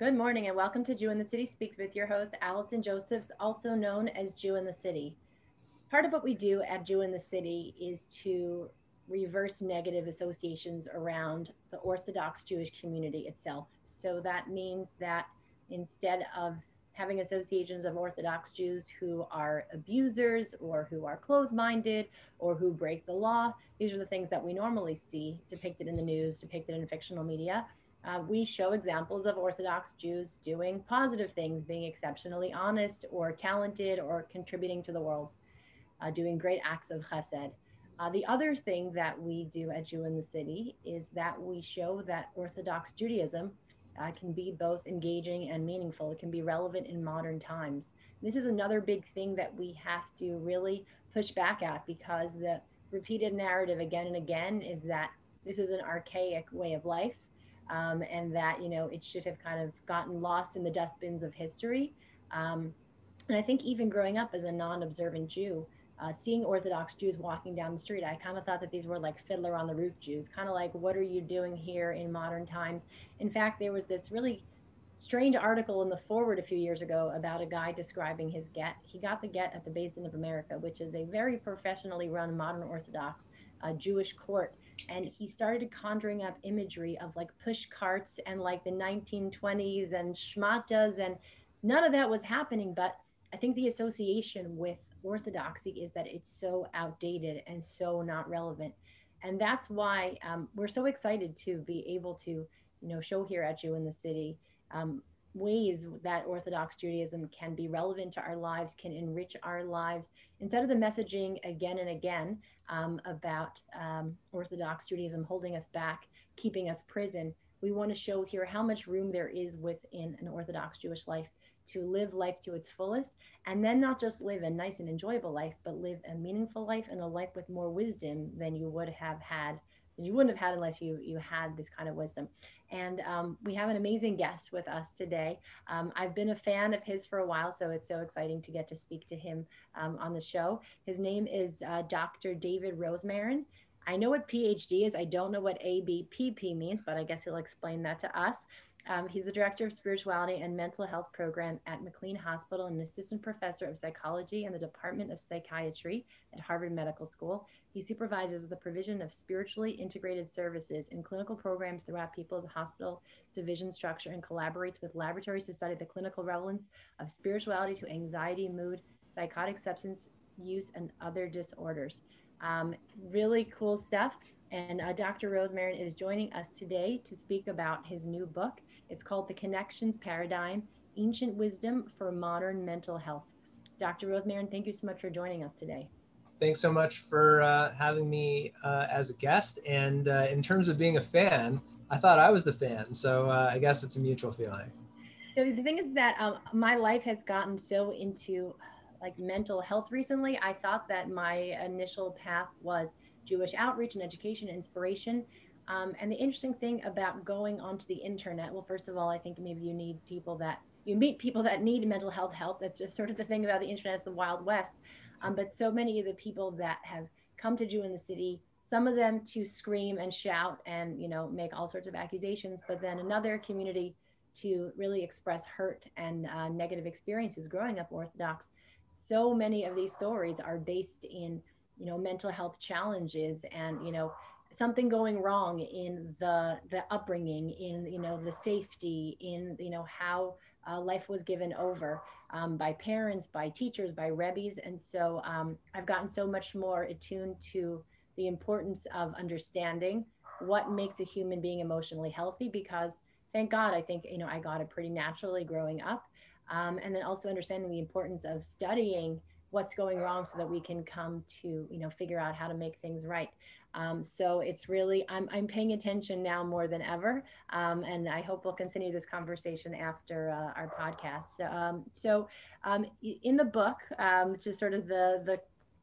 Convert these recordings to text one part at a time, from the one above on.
Good morning and welcome to Jew in the City Speaks with your host, Allison Josephs, also known as Jew in the City. Part of what we do at Jew in the City is to reverse negative associations around the Orthodox Jewish community itself. So that means that instead of having associations of Orthodox Jews who are abusers or who are closed-minded or who break the law, these are the things that we normally see depicted in the news, depicted in fictional media. We show examples of Orthodox Jews doing positive things, being exceptionally honest or talented or contributing to the world, doing great acts of chesed. The other thing that we do at Jew in the City is that we show that Orthodox Judaism can be both engaging and meaningful. It can be relevant in modern times. This is another big thing that we have to really push back at, because the repeated narrative again and again is that this is an archaic way of life, and that, it should have kind of gotten lost in the dustbins of history. And I think even growing up as a non-observant Jew, seeing Orthodox Jews walking down the street, I kind of thought that these were like Fiddler on the Roof Jews, kind of like, what are you doing here in modern times? In fact, there was this really strange article in the Forward a few years ago about a guy describing his get. He got the get at the Basin of America, which is a very professionally run modern Orthodox Jewish court. And he started conjuring up imagery of like push carts and like the 1920s and shmatas, and none of that was happening. But I think the association with Orthodoxy is that it's so outdated and so not relevant. And that's why we're so excited to be able to, show here at Jew in the City um, ways that Orthodox Judaism can be relevant to our lives, can enrich our lives, instead of the messaging again and again about Orthodox Judaism holding us back, keeping us prison. We want to show here how much room there is within an Orthodox Jewish life to live life to its fullest, and then not just live a nice and enjoyable life, but live a meaningful life and a life with more wisdom than you would have had, than you wouldn't have had unless you had this kind of wisdom. And we have an amazing guest with us today. I've been a fan of his for a while, so it's so exciting to get to speak to him on the show. His name is Dr. David Rosmarin. I know what PhD is. I don't know what ABPP means, but I guess he'll explain that to us. He's the director of spirituality and mental health program at McLean Hospital and an assistant professor of psychology in the Department of Psychiatry at Harvard Medical School. He supervises the provision of spiritually integrated services in clinical programs throughout people's hospital division structure, and collaborates with laboratories to study the clinical relevance of spirituality to anxiety, mood, psychotic substance use, and other disorders. Really cool stuff. And Dr. Rosmarin is joining us today to speak about his new book. It's called The Connections Paradigm, Ancient Wisdom for Modern Mental Health. Dr. Rosmarin, thank you so much for joining us today. Thanks so much for having me as a guest. And in terms of being a fan, I thought I was the fan. So I guess it's a mutual feeling. So the thing is that my life has gotten so into like mental health recently. I thought that my initial path was Jewish outreach and education, inspiration. And the interesting thing about going onto the internet, well, first of all, I think maybe you meet people that need mental health help. That's just sort of the thing about the internet, it's the Wild West. But so many of the people that have come to Jew in the City, some of them to scream and shout and, make all sorts of accusations, but then another community to really express hurt and negative experiences growing up Orthodox. So many of these stories are based in, mental health challenges and, something going wrong in the upbringing, in, the safety, in, how life was given over by parents, by teachers, by rebbes. And so I've gotten so much more attuned to the importance of understanding what makes a human being emotionally healthy, because thank God, I think, I got it pretty naturally growing up. And then also understanding the importance of studying what's going wrong so that we can come to, figure out how to make things right. So it's really, I'm paying attention now more than ever. And I hope we'll continue this conversation after our podcast. In the book, just sort of the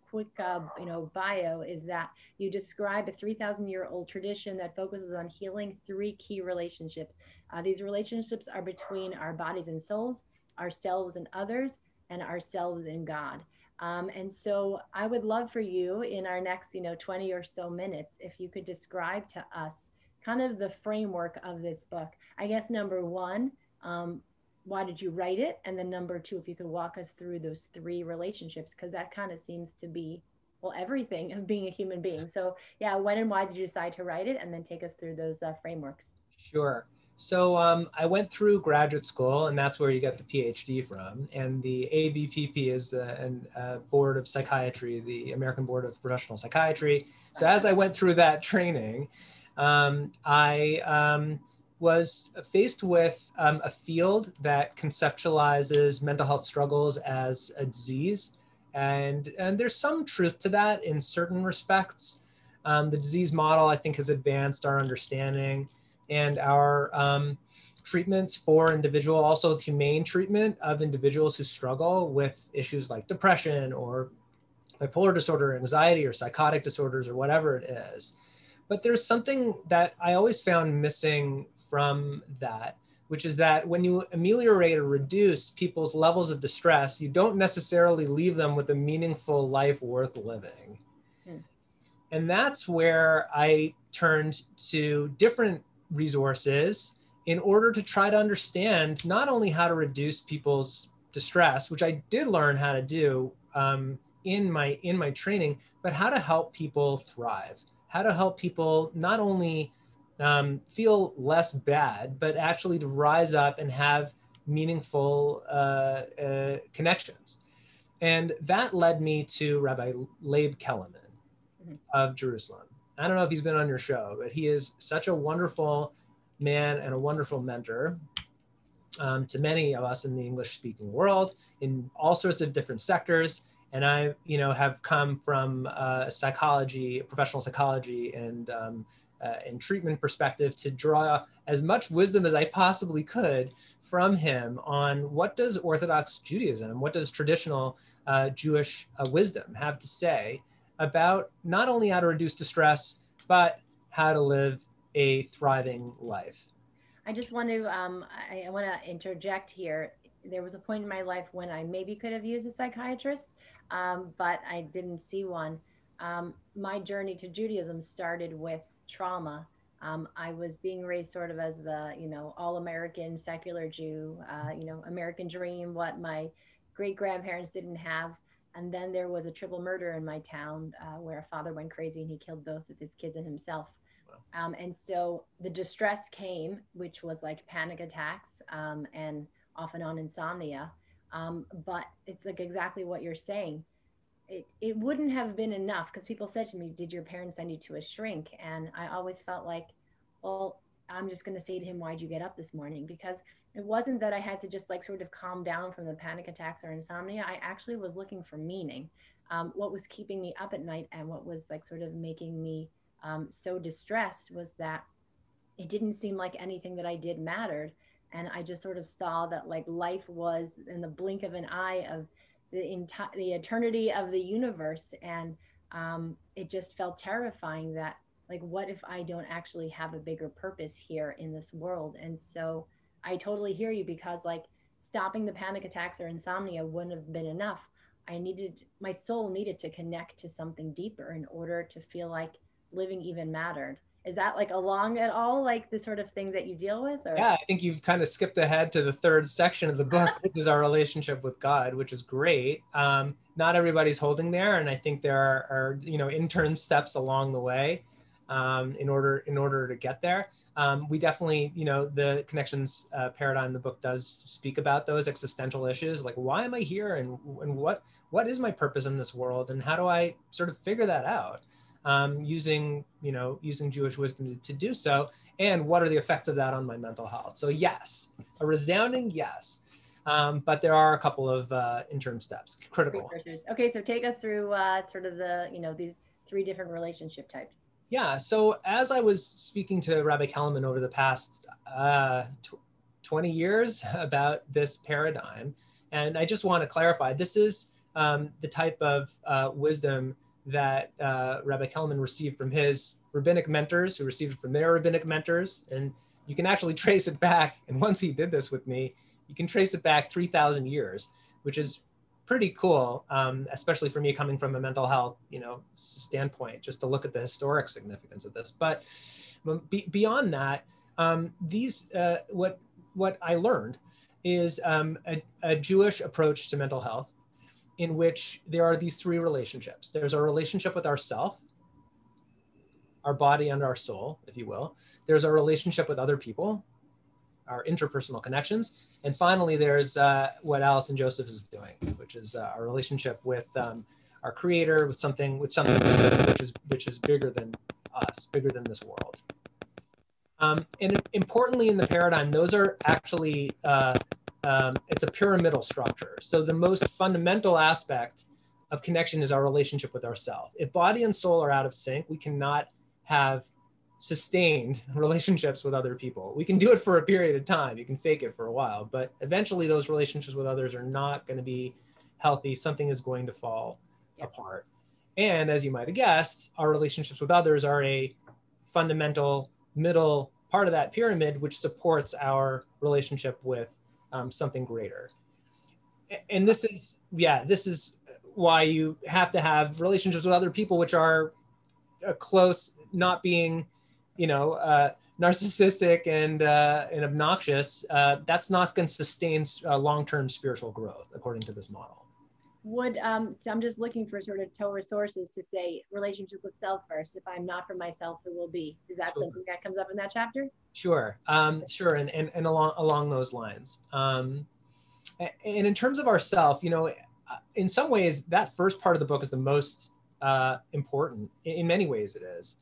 quick, bio is that you describe a 3,000-year-old tradition that focuses on healing three key relationships. These relationships are between our bodies and souls, ourselves and others, and ourselves and God. And so I would love for you in our next, 20 or so minutes, if you could describe to us kind of the framework of this book. I guess number one, Why did you write it? And then number two, if you could walk us through those three relationships, because that kind of seems to be, well, everything of being a human being. So yeah, when and why did you decide to write it? And then take us through those frameworks. Sure. So I went through graduate school, and that's where you get the PhD from. And the ABPP is the Board of Psychiatry, the American Board of Professional Psychiatry. So as I went through that training, I was faced with a field that conceptualizes mental health struggles as a disease. And there's some truth to that in certain respects. The disease model, I think, has advanced our understanding and our treatments for individual, also humane treatment of individuals who struggle with issues like depression or bipolar disorder, anxiety, or psychotic disorders, or whatever it is. But there's something that I always found missing from that, which is that when you ameliorate or reduce people's levels of distress, you don't necessarily leave them with a meaningful life worth living. And that's where I turned to different resources in order to try to understand not only how to reduce people's distress, which I did learn how to do in my training, but how to help people thrive, how to help people not only feel less bad, but actually to rise up and have meaningful connections. And that led me to Rabbi Leib Kellerman of Jerusalem. I don't know if he's been on your show, but he is such a wonderful man and a wonderful mentor to many of us in the English-speaking world in all sorts of different sectors. And I, have come from psychology, professional psychology, and treatment perspective to draw as much wisdom as I possibly could from him on what does Orthodox Judaism, what does traditional Jewish wisdom have to say about not only how to reduce distress, but how to live a thriving life. I just want to, I want to interject here. There was a point in my life when I maybe could have used a psychiatrist, but I didn't see one. My journey to Judaism started with trauma. I was being raised sort of as the, all-American secular Jew, American dream, what my great-grandparents didn't have. And then there was a triple murder in my town where a father went crazy and he killed both of his kids and himself. And so the distress came, which was like panic attacks and off and on insomnia. But it's like exactly what you're saying. It wouldn't have been enough because people said to me, did your parents send you to a shrink? And I always felt like, well, I'm just going to say to him, why'd you get up this morning? Because it wasn't that I had to just like sort of calm down from the panic attacks or insomnia. I actually was looking for meaning. What was keeping me up at night and what was like sort of making me so distressed was that it didn't seem like anything that I did mattered. And I just sort of saw that like life was in the blink of an eye of the eternity of the universe. And it just felt terrifying that like, what if I don't actually have a bigger purpose here in this world? And so I totally hear you because like stopping the panic attacks or insomnia wouldn't have been enough. My soul needed to connect to something deeper in order to feel like living even mattered. Is that like along at all, like the sort of thing that you deal with? Or? Yeah, I think you've kind of skipped ahead to the third section of the book, which is our relationship with God, which is great. Not everybody's holding there, and I think there are intern steps along the way in order to get there. We definitely, the connections paradigm in the book does speak about those existential issues, like why am I here, and what is my purpose in this world, and how do I sort of figure that out? Using Jewish wisdom to do so, and what are the effects of that on my mental health? So yes, a resounding yes, but there are a couple of interim steps, critical ones. Okay, so take us through sort of the these three different relationship types. Yeah, so as I was speaking to Rabbi Kellerman over the past 20 years about this paradigm, and I just want to clarify, this is the type of wisdom that Rabbi Kellerman received from his rabbinic mentors, who received it from their rabbinic mentors. And you can actually trace it back, and once he did this with me, you can trace it back 3,000 years, which is pretty cool, especially for me coming from a mental health standpoint, just to look at the historic significance of this. But beyond that, what what I learned is a Jewish approach to mental health, in which there are these three relationships. There's our relationship with ourself, our body and our soul, if you will. There's our relationship with other people, our interpersonal connections. And finally, there's what Allison Joseph is doing, which is our relationship with our creator, with something which is bigger than us, bigger than this world. And importantly in the paradigm, those are actually, it's a pyramidal structure. So the most fundamental aspect of connection is our relationship with ourselves. If body and soul are out of sync, we cannot have sustained relationships with other people. We can do it for a period of time. You can fake it for a while, but eventually those relationships with others are not going to be healthy. Something is going to fall apart. And as you might have guessed, our relationships with others are a fundamental middle part of that pyramid, which supports our relationship with something greater. And this is why you have to have relationships with other people, which are close, not being, narcissistic and obnoxious. That's not going to sustain long-term spiritual growth, according to this model. So I'm just looking for sort of Torah sources to say relationship with self first. If I'm not for myself, who will be? Is that something that comes up in that chapter? Sure. Sure. And along those lines. And in terms of ourself, in some ways, that first part of the book is the most important. In many ways it is.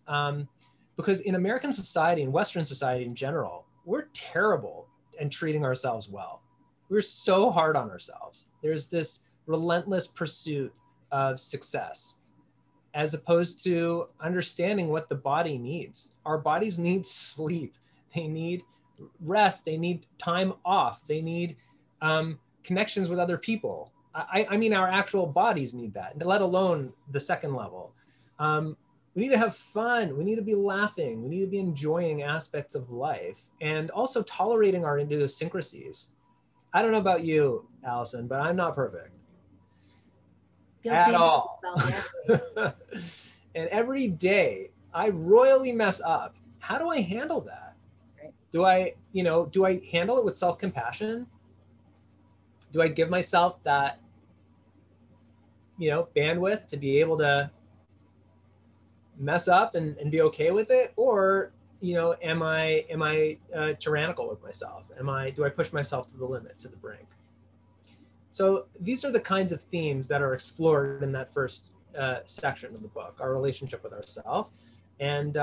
Because in American society and Western society in general, we're terrible in treating ourselves well. We're so hard on ourselves. There's this relentless pursuit of success, as opposed to understanding what the body needs. Our bodies need sleep. They need rest. They need time off. They need connections with other people. I mean, our actual bodies need that, let alone the second level. We need to have fun. We need to be laughing. We need to be enjoying aspects of life and also tolerating our idiosyncrasies. I don't know about you, Allison, but I'm not perfect. At all. And every day I royally mess up. How do I handle that? Right. Do I handle it with self-compassion? Do I give myself that, bandwidth to be able to mess up and be okay with it? Or, am I tyrannical with myself? Do I push myself to the limit, to the brink? So these are the kinds of themes that are explored in that first section of the book, our relationship with ourselves. And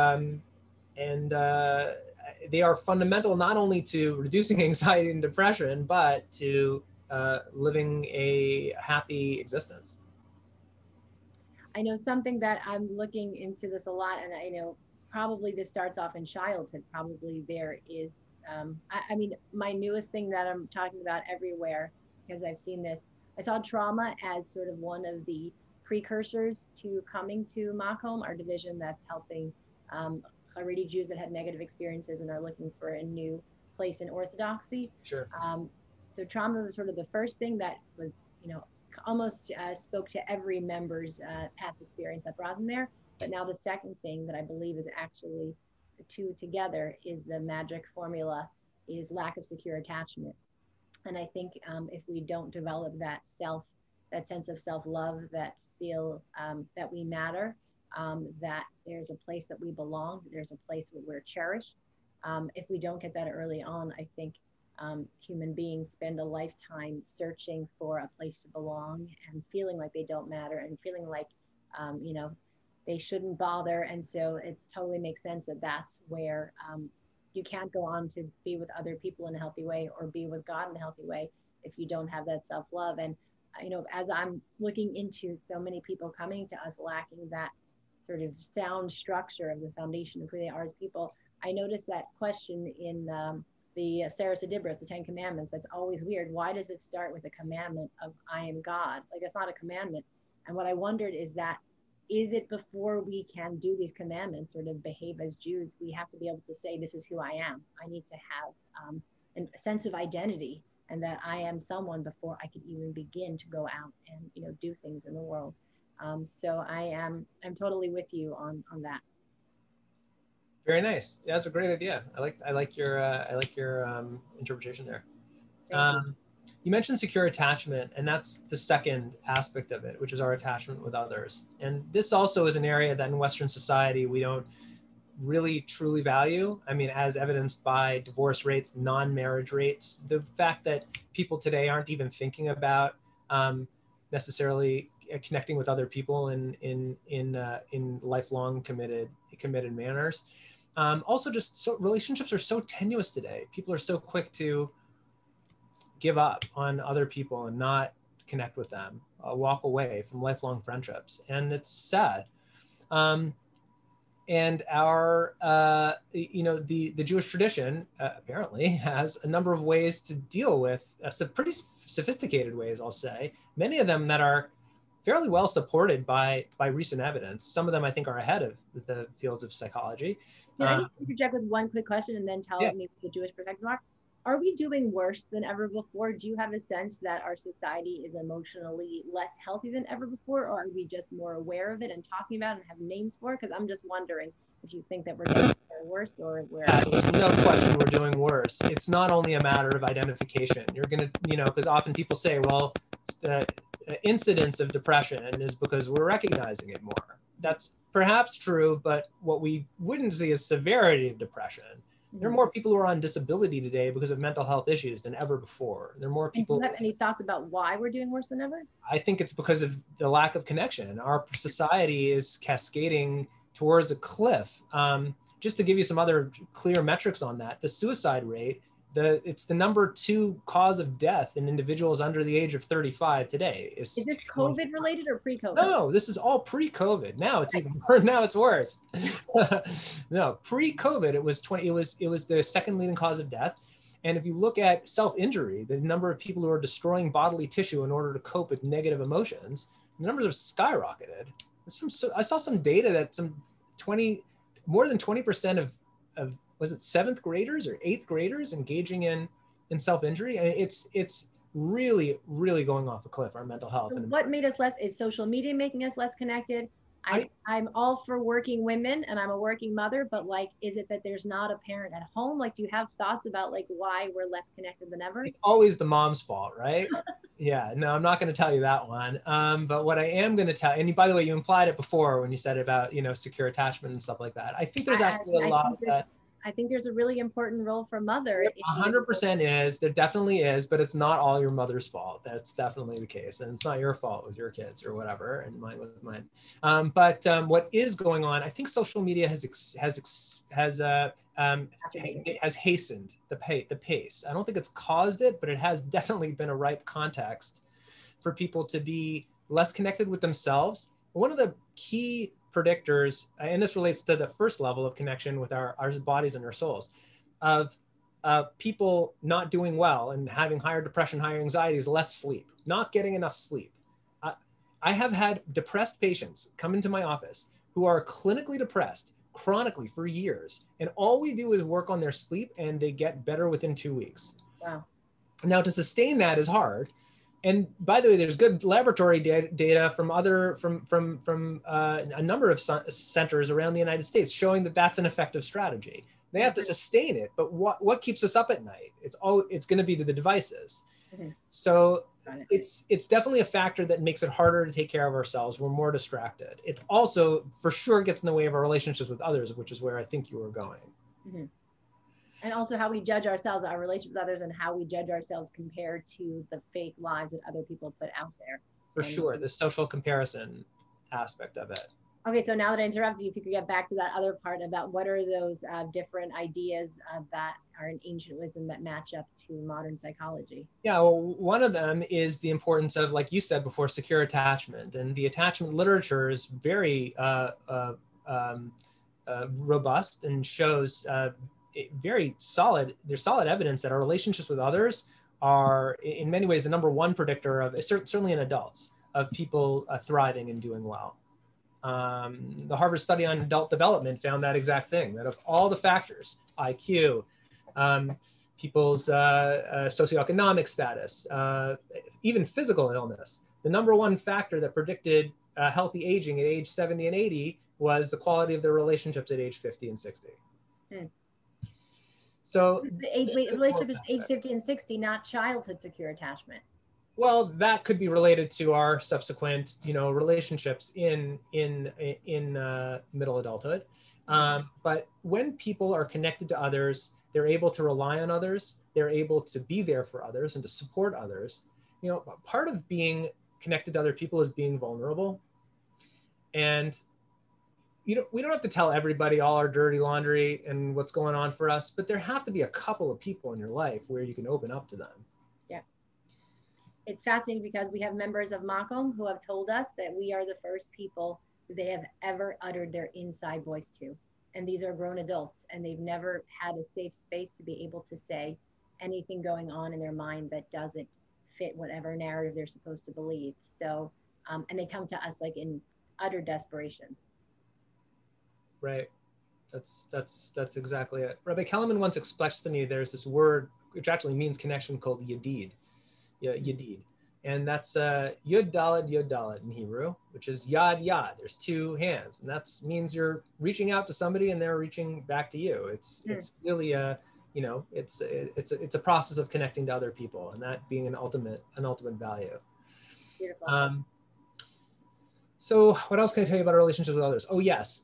they are fundamental not only to reducing anxiety and depression, but to living a happy existence. I know something that I'm looking into this a lot, and I know probably this starts off in childhood. Probably there is, I mean, my newest thing that I'm talking about everywhere, because I've seen this, I saw trauma as sort of one of the precursors to coming to Makom, our division that's helping Haredi Jews that had negative experiences and are looking for a new place in Orthodoxy. Sure. So trauma was sort of the first thing that was, almost spoke to every member's past experience that brought them there. But now the second thing that I believe is actually the two together is the magic formula is lack of secure attachment. And I think if we don't develop that sense of self-love, that feel that we matter, that there's a place that we belong, there's a place where we're cherished. If we don't get that early on, I think human beings spend a lifetime searching for a place to belong and feeling like they don't matter and feeling like, they shouldn't bother. And so it totally makes sense that that's where you can't go on to be with other people in a healthy way or be with God in a healthy way if you don't have that self-love. And, as I'm looking into so many people coming to us lacking that sort of sound structure of the foundation of who they are as people, I noticed that question in the Sarah Dibros, the 10 Commandments. That's always weird. Why does it start with a commandment of I am God? Like, that's not a commandment. And what I wondered is it before we can do these commandments or to behave as Jews, we have to be able to say, this is who I am. I need to have a sense of identity and that I am someone before I could even begin to go out and, do things in the world. So I'm totally with you on that. Very nice. Yeah, that's a great idea. I like your interpretation there. You mentioned secure attachment, and that's the second aspect of it, which is our attachment with others. And this also is an area that in Western society we don't really truly value. I mean, as evidenced by divorce rates, non-marriage rates, the fact that people today aren't even thinking about necessarily connecting with other people in lifelong committed manners. Also, just so relationships are so tenuous today. People are so quick to give up on other people and not connect with them, walk away from lifelong friendships, and it's sad. And our, the Jewish tradition apparently has a number of ways to deal with some pretty sophisticated ways, I'll say. Many of them that are fairly well supported by recent evidence. Some of them I think are ahead of the fields of psychology. Can I just interject with one quick question and then tell me what the Jewish perspectives are? Are we doing worse than ever before? Do you have a sense that our society is emotionally less healthy than ever before, or are we just more aware of it and talking about it and have names for it? Because I'm just wondering if you think that we're getting worse or we're... There's no question we're doing worse. It's not only a matter of identification. You're going to, because often people say, well, the incidence of depression is because we're recognizing it more. That's perhaps true, but what we wouldn't see is severity of depression. There are more people who are on disability today because of mental health issues than ever before. There are more people. And do you have any thoughts about why we're doing worse than ever? I think it's because of the lack of connection. Our society is cascading towards a cliff. Just to give you some other clear metrics on that, the suicide rate, it's the number 2 cause of death in individuals under the age of 35 today. Is this COVID related or pre-COVID? No, this is all pre-COVID. Now it's even now it's worse. No, pre-COVID it was the second leading cause of death. And if you look at self-injury, the number of people who are destroying bodily tissue in order to cope with negative emotions, the numbers have skyrocketed. I saw some data that more than 20% of was it 7th graders or 8th graders engaging in self-injury? And it's really, really going off a cliff, our mental health. So what made us less, is social media making us less connected? I'm all for working women and I'm a working mother, but like, is it that there's not a parent at home? Like, do you have thoughts about like why we're less connected than ever? It's always the mom's fault, right? Yeah, no, I'm not going to tell you that one. But what I am going to tell, and by the way, you implied it before when you said about, secure attachment and stuff like that. I think there's actually a lot of that. I think there's a really important role for mother. 100% is, there definitely is, but it's not all your mother's fault. That's definitely the case. And it's not your fault with your kids or whatever, and mine with mine. But what is going on, I think social media has hastened the pace. I don't think it's caused it, but it has definitely been a ripe context for people to be less connected with themselves. One of the key predictors, and this relates to the first level of connection with our bodies and our souls, of people not doing well and having higher depression, higher anxieties, less sleep, not getting enough sleep. I have had depressed patients come into my office who are clinically depressed chronically for years, and all we do is work on their sleep and they get better within 2 weeks. Wow. Now to sustain that is hard. And by the way, there's good laboratory data from a number of centers around the United States showing that that's an effective strategy. They have to sustain it, but what keeps us up at night? It's going to be the devices. Mm-hmm. So it's definitely a factor that makes it harder to take care of ourselves. We're more distracted. It also for sure gets in the way of our relationships with others, which is where I think you were going. Mm-hmm. And also how we judge ourselves, our relationship with others, and how we judge ourselves compared to the fake lives that other people put out there. For sure, the social comparison aspect of it. Okay, so now that I interrupted you, if you could get back to that other part about what are those different ideas that are in ancient wisdom that match up to modern psychology? Yeah, well, one of them is the importance of, like you said before, secure attachment. And the attachment literature is very robust and shows very solid. There's solid evidence that our relationships with others are in many ways the number 1 predictor of, certainly in adults, of people thriving and doing well. The Harvard study on adult development found that exact thing, that of all the factors, IQ, people's socioeconomic status, even physical illness, the number 1 factor that predicted healthy aging at age 70 and 80 was the quality of their relationships at age 50 and 60. Hmm. So Wait, relationship is age 50 and 60, not childhood secure attachment. well, that could be related to our subsequent, relationships in middle adulthood. But when people are connected to others, they're able to rely on others. They're able to be there for others and to support others. Part of being connected to other people is being vulnerable. And we don't have to tell everybody all our dirty laundry and what's going on for us, but there have to be a couple of people in your life where you can open up to them. Yeah. It's fascinating because we have members of Makom who have told us that we are the first people they have ever uttered their inside voice to. And these are grown adults, and they've never had a safe space to be able to say anything going on in their mind that doesn't fit whatever narrative they're supposed to believe. So, and they come to us like in utter desperation. Right. That's exactly it. Rabbi Kellerman once expressed to me there's this word which actually means connection called yadid. Yeah, yadid. And that's yud daled in Hebrew, which is yad yad. There's two hands, and that means you're reaching out to somebody and they're reaching back to you. It's really it's a process of connecting to other people, and that being an ultimate value. Beautiful. So what else can I tell you about our relationships with others? Oh, yes.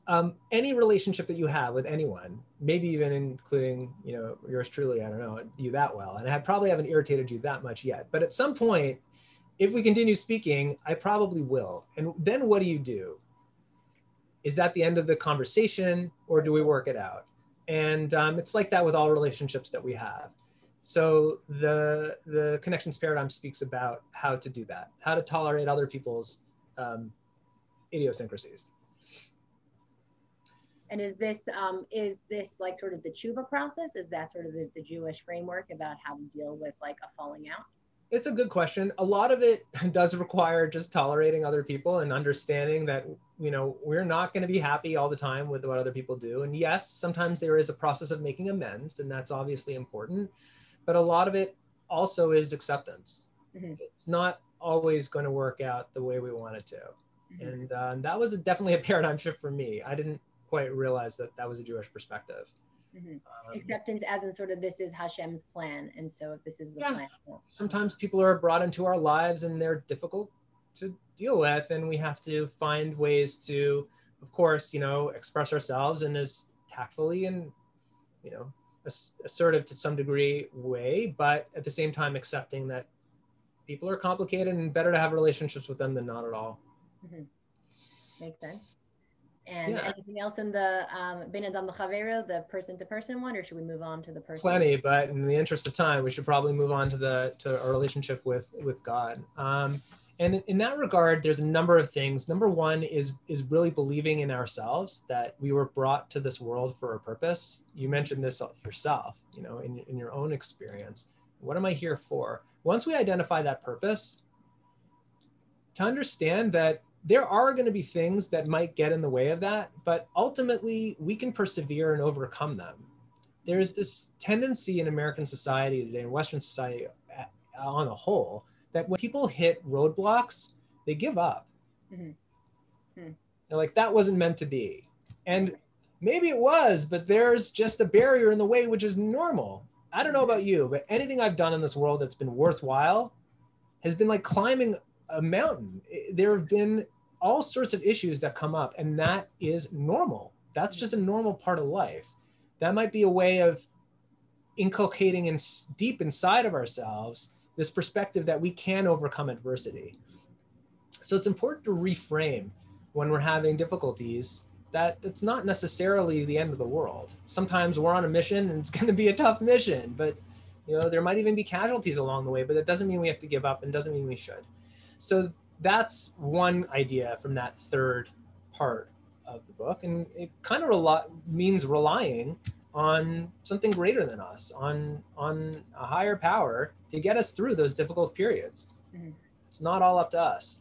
Any relationship that you have with anyone, maybe even including, yours truly, I don't know you that well, and I probably haven't irritated you that much yet. But at some point, if we continue speaking, I probably will. And then what do? Is that the end of the conversation, or do we work it out? And it's like that with all relationships that we have. So the connections paradigm speaks about how to do that, how to tolerate other people's idiosyncrasies. And is this like sort of the tshuva process? Is that sort of the Jewish framework about how to deal with like a falling out? It's a good question. A lot of it does require just tolerating other people and understanding that, we're not going to be happy all the time with what other people do. And yes, sometimes there is a process of making amends, and that's obviously important. But a lot of it also is acceptance. Mm-hmm. It's not always going to work out the way we want it to. Mm-hmm. And that was definitely a paradigm shift for me. I didn't quite realize that was a Jewish perspective. Mm-hmm. Acceptance as in sort of this is Hashem's plan. And so if this is the plan. Sometimes people are brought into our lives and they're difficult to deal with. And we have to find ways to, of course, express ourselves in as tactfully and, assertive to some degree way, but at the same time accepting that people are complicated and better to have relationships with them than not at all. Mm-hmm. Makes sense. And anything else in the Ben Adam L'Chavero, the person-to-person one, or should we move on to the person? Plenty, but in the interest of time, we should probably move on to our relationship with God. And in that regard, there's a number of things. Number one is really believing in ourselves, that we were brought to this world for a purpose. You mentioned this yourself, in your own experience. What am I here for? Once we identify that purpose, to understand that there are going to be things that might get in the way of that, but ultimately we can persevere and overcome them. There's this tendency in American society today, in Western society on the whole, that when people hit roadblocks, they give up. Mm-hmm. They're like, that wasn't meant to be. And maybe it was, but there's just a barrier in the way, which is normal. I don't know about you, but anything I've done in this world that's been worthwhile has been like climbing a mountain. There have been all sorts of issues that come up, and that is normal. That's just a normal part of life. That might be a way of inculcating deep inside of ourselves this perspective that we can overcome adversity. So it's important to reframe when we're having difficulties that it's not necessarily the end of the world. Sometimes we're on a mission and it's going to be a tough mission, but there might even be casualties along the way, but that doesn't mean we have to give up and doesn't mean we should. So that's one idea from that third part of the book. And it kind of means relying on something greater than us, on a higher power to get us through those difficult periods. Mm-hmm. It's not all up to us.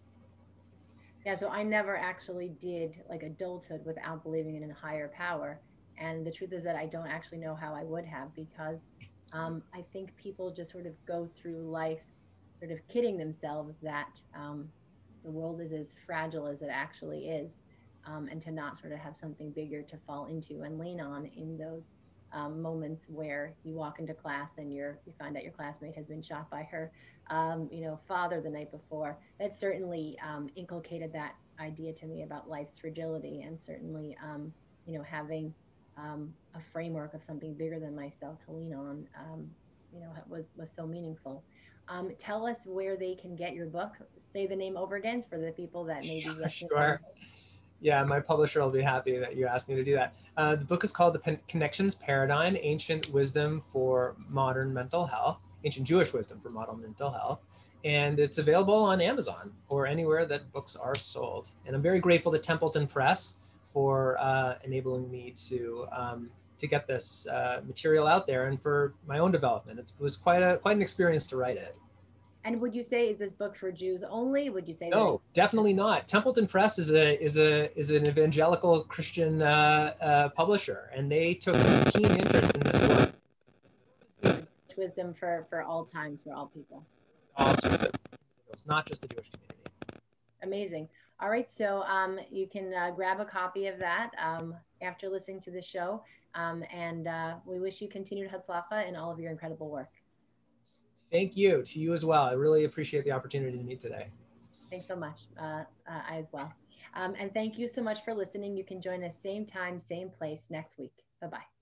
Yeah, so I never actually did like adulthood without believing in a higher power. And the truth is that I don't actually know how I would have, because I think people just sort of go through life sort of kidding themselves that the world is as fragile as it actually is, and to not sort of have something bigger to fall into and lean on in those moments where you walk into class and you find out your classmate has been shot by her, father the night before. That certainly inculcated that idea to me about life's fragility, and certainly, having a framework of something bigger than myself to lean on, was so meaningful. Tell us where they can get your book. Say the name over again for the people that may be listening. Sure. Yeah, my publisher will be happy that you asked me to do that. The book is called The Connections Paradigm, Ancient Wisdom for Modern Mental Health, Ancient Jewish Wisdom for Modern Mental Health. And it's available on Amazon or anywhere that books are sold. And I'm very grateful to Templeton Press for enabling me to get this material out there, and for my own development. It was quite an experience to write it. And would you say, is this book for Jews only? Would you say no, definitely not. Templeton Press is an evangelical Christian publisher, and they took a keen interest in this work. Wisdom for all times, for all people. All sorts of individuals, not just the Jewish community. Amazing. All right, so you can grab a copy of that after listening to the show, and we wish you continued Hatzlacha in all of your incredible work. Thank you to you as well. I really appreciate the opportunity to meet today. Thanks so much. I as well. And thank you so much for listening. You can join us same time, same place next week. Bye-bye.